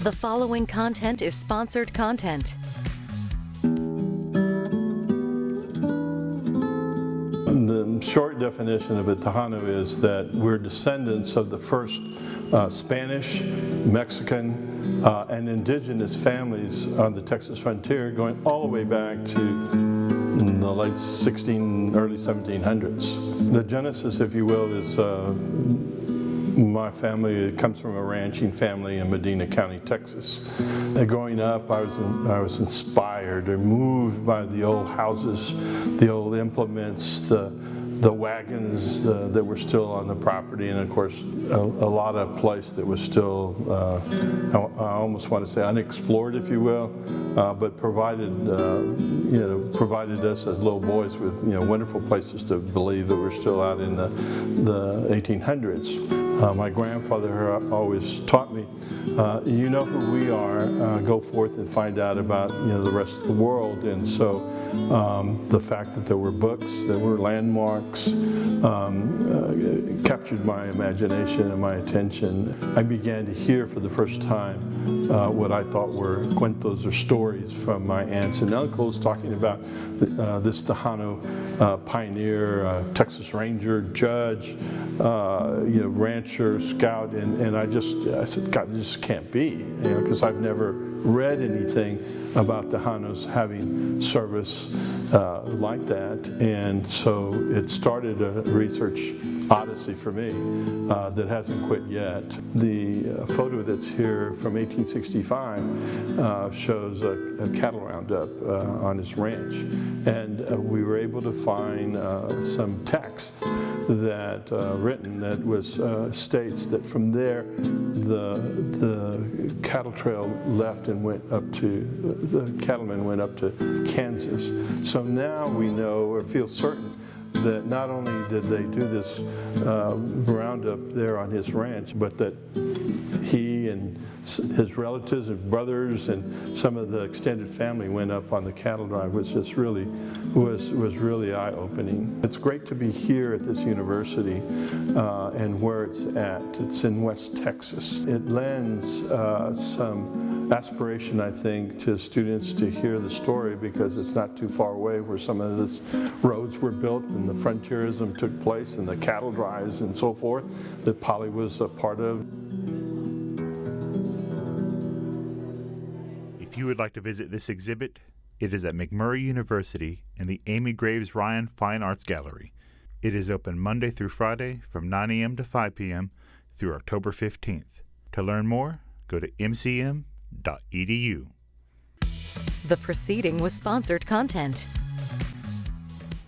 The following content is sponsored content. The short definition of a Tejano is that we're descendants of the first Spanish, Mexican, and indigenous families on the Texas frontier going all the way back to the late early 1700s. The genesis, if you will, is my family comes from a ranching family in Medina County, Texas. Growing up, I was inspired or moved by the old houses, the old implements, the wagons that were still on the property, and of course a lot of place that was still, I almost want to say unexplored, if you will, but provided us as little boys with wonderful places to believe that we're still out in the 1800s. My grandfather always taught me, you know who we are, go forth and find out about the rest of the world. And so the fact that there were books, there were landmarks, captured my imagination and my attention. I began to hear for the first time what I thought were cuentos or stories from my aunts and uncles talking about this Tejano pioneer, Texas Ranger, judge, rancher, scout, and I said, God, this can't be, because I've never read anything about Tejanos having service like that. And so it started a research odyssey for me that hasn't quit yet. The photo that's here from 1865 shows a cattle roundup on his ranch, and we were able to find some text that written that was states that from there the cattle trail left and went up to the cattlemen went up to Kansas. So now we know or feel certain that not only did they do this roundup there on his ranch, but that he and his relatives and brothers and some of the extended family went up on the cattle drive, which just really was really eye-opening. It's great to be here at this university and where it's at. It's in West Texas. It lends some aspiration, I think, to students to hear the story, because it's not too far away where some of these roads were built and the frontierism took place and the cattle drives and so forth that Polly was a part of. If you would like to visit this exhibit, it is at McMurry University in the Amy Graves Ryan Fine Arts Gallery. It is open Monday through Friday from 9 a.m. to 5 p.m. through October 15th. To learn more, go to mcm.edu. The proceeding was sponsored content.